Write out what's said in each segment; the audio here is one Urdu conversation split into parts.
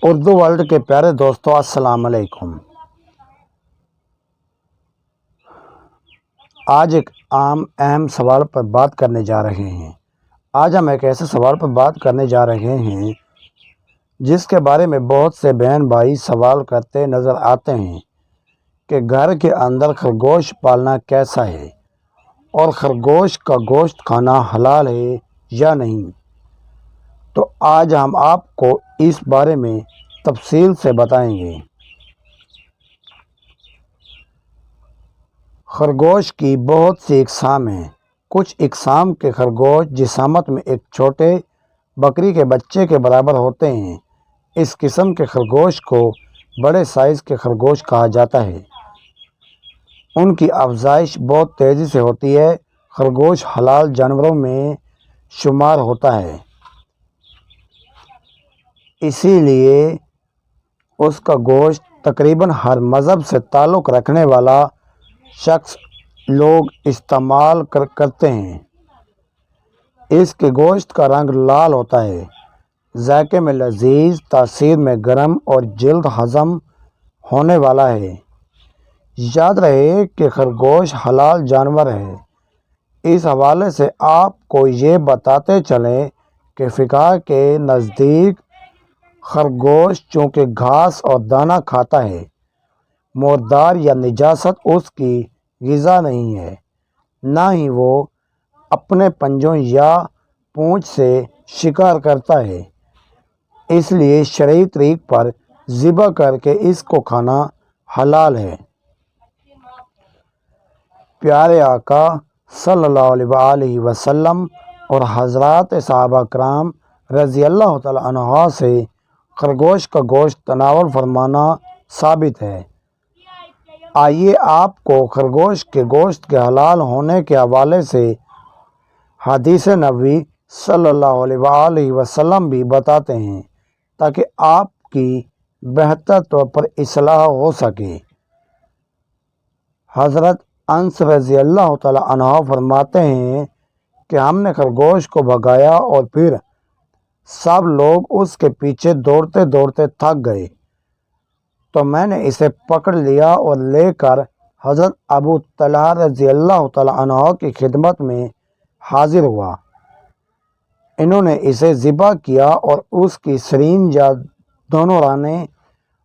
اردو ورلڈ کے پیارے دوستو، السلام علیکم۔ آج ایک اہم سوال پر بات کرنے جا رہے ہیں۔ آج ہم ایک ایسے سوال پر بات کرنے جا رہے ہیں جس کے بارے میں بہت سے بہن بھائی سوال کرتے نظر آتے ہیں کہ گھر کے اندر خرگوش پالنا کیسا ہے اور خرگوش کا گوشت کھانا حلال ہے یا نہیں۔ تو آج ہم آپ کو اس بارے میں تفصیل سے بتائیں گے۔ خرگوش کی بہت سی اقسام ہیں۔ کچھ اقسام کے خرگوش جسامت میں ایک چھوٹے بکری کے بچے کے برابر ہوتے ہیں۔ اس قسم کے خرگوش کو بڑے سائز کے خرگوش کہا جاتا ہے۔ ان کی افزائش بہت تیزی سے ہوتی ہے۔ خرگوش حلال جانوروں میں شمار ہوتا ہے، اسی لیے اس کا گوشت تقریباً ہر مذہب سے تعلق رکھنے والا شخص لوگ استعمال کرتے ہیں۔ اس کے گوشت کا رنگ لال ہوتا ہے، ذائقے میں لذیذ، تاثیر میں گرم اور جلد ہضم ہونے والا ہے۔ یاد رہے کہ خرگوش حلال جانور ہے۔ اس حوالے سے آپ کو یہ بتاتے چلیں کہ فقہ کے نزدیک خرگوش چونکہ گھاس اور دانہ کھاتا ہے، مردار یا نجاست اس کی غذا نہیں ہے، نہ ہی وہ اپنے پنجوں یا پونچھ سے شکار کرتا ہے، اس لیے شرعی طریق پر ذبح کر کے اس کو کھانا حلال ہے۔ پیارے آقا صلی اللہ علیہ وآلہ وسلم اور حضرات صحابہ کرام رضی اللہ تعالیٰ عنہ سے خرگوش کا گوشت تناول فرمانا ثابت ہے۔ آئیے آپ کو خرگوش کے گوشت کے حلال ہونے کے حوالے سے حدیث نبوی صلی اللہ علیہ وآلہ وسلم بھی بتاتے ہیں تاکہ آپ کی بہتر طور پر اصلاح ہو سکے۔ حضرت انس رضی اللہ تعالیٰ عنہ فرماتے ہیں کہ ہم نے خرگوش کو بھگایا اور پھر سب لوگ اس کے پیچھے دوڑتے دوڑتے تھک گئے تو میں نے اسے پکڑ لیا اور لے کر حضرت ابو طلحہ رضی اللہ تعالیٰ عنہ کی خدمت میں حاضر ہوا۔ انہوں نے اسے ذبح کیا اور اس کی سرین یا دونوں رانیں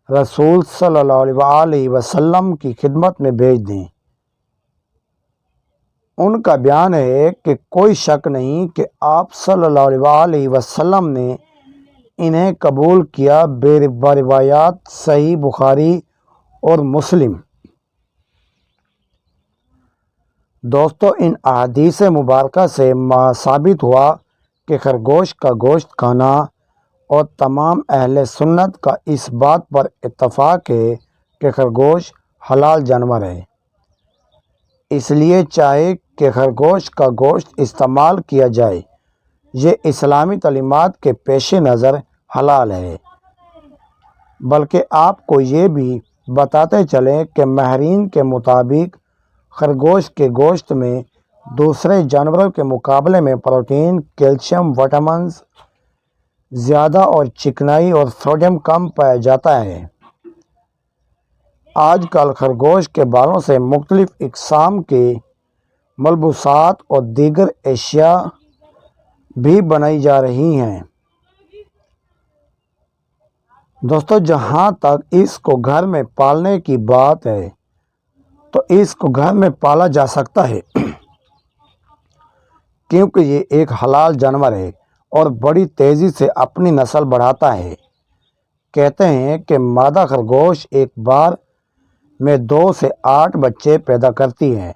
رسول صلی اللہ علیہ وآلہ وسلم کی خدمت میں بھیج دیں۔ ان کا بیان ہے کہ کوئی شک نہیں کہ آپ صلی اللہ علیہ وآلہ وسلم نے انہیں قبول کیا۔ بروایات صحیح بخاری اور مسلم۔ دوستو، ان احادیث مبارکہ سے ثابت ہوا کہ خرگوش کا گوشت کھانا اور تمام اہل سنت کا اس بات پر اتفاق ہے کہ خرگوش حلال جانور ہے، اس لیے چاہے کہ خرگوش کا گوشت استعمال کیا جائے، یہ اسلامی تعلیمات کے پیش نظر حلال ہے۔ بلکہ آپ کو یہ بھی بتاتے چلیں کہ ماہرین کے مطابق خرگوش کے گوشت میں دوسرے جانوروں کے مقابلے میں پروٹین، کیلشیم، وٹامنز زیادہ اور چکنائی اور سوڈیم کم پایا جاتا ہے۔ آج کل خرگوش کے بالوں سے مختلف اقسام کے ملبوسات اور دیگر اشیاء بھی بنائی جا رہی ہیں۔ دوستو، جہاں تک اس کو گھر میں پالنے کی بات ہے تو اس کو گھر میں پالا جا سکتا ہے کیونکہ یہ ایک حلال جانور ہے اور بڑی تیزی سے اپنی نسل بڑھاتا ہے۔ کہتے ہیں کہ مادہ خرگوش ایک بار میں 2 سے 8 بچے پیدا کرتی ہے۔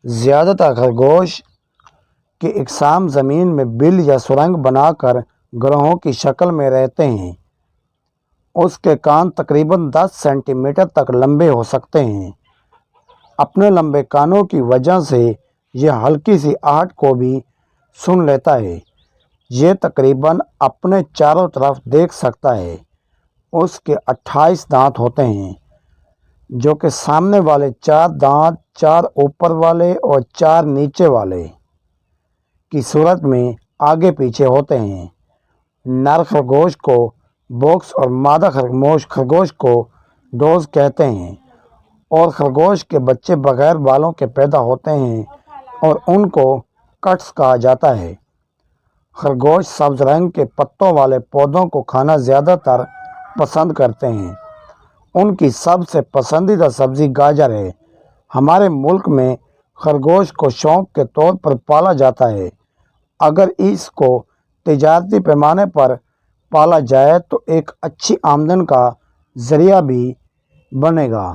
زیادہ تر خرگوش کی اقسام زمین میں بل یا سرنگ بنا کر گروہوں کی شکل میں رہتے ہیں۔ اس کے کان تقریباً 10 سینٹی میٹر تک لمبے ہو سکتے ہیں۔ اپنے لمبے کانوں کی وجہ سے یہ ہلکی سی آہٹ کو بھی سن لیتا ہے۔ یہ تقریباً اپنے چاروں طرف دیکھ سکتا ہے۔ اس کے 28 دانت ہوتے ہیں، جو کہ سامنے والے 4 دانت، 4 اوپر والے اور 4 نیچے والے کی صورت میں آگے پیچھے ہوتے ہیں۔ نر خرگوش کو بوکس اور مادہ خرگوش کو ڈوز کہتے ہیں، اور خرگوش کے بچے بغیر بالوں کے پیدا ہوتے ہیں اور ان کو کٹس کہا جاتا ہے۔ خرگوش سبز رنگ کے پتوں والے پودوں کو کھانا زیادہ تر پسند کرتے ہیں۔ ان کی سب سے پسندیدہ سبزی گاجر ہے۔ ہمارے ملک میں خرگوش کو شوق کے طور پر پالا جاتا ہے۔ اگر اس کو تجارتی پیمانے پر پالا جائے تو ایک اچھی آمدن کا ذریعہ بھی بنے گا۔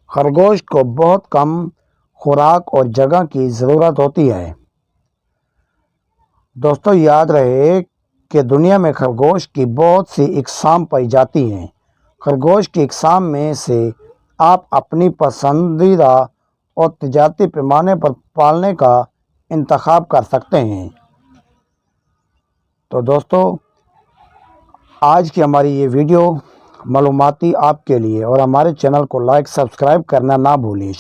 خرگوش کو بہت کم خوراک اور جگہ کی ضرورت ہوتی ہے۔ دوستو، یاد رہے کہ دنیا میں خرگوش کی بہت سی اقسام پائی جاتی ہیں۔ خرگوش کی اقسام میں سے آپ اپنی پسندیدہ اور تجارتی پیمانے پر پالنے کا انتخاب کر سکتے ہیں۔ تو دوستو، آج کی ہماری یہ ویڈیو معلوماتی آپ کے لیے، اور ہمارے چینل کو لائک سبسکرائب کرنا نہ بھولیے۔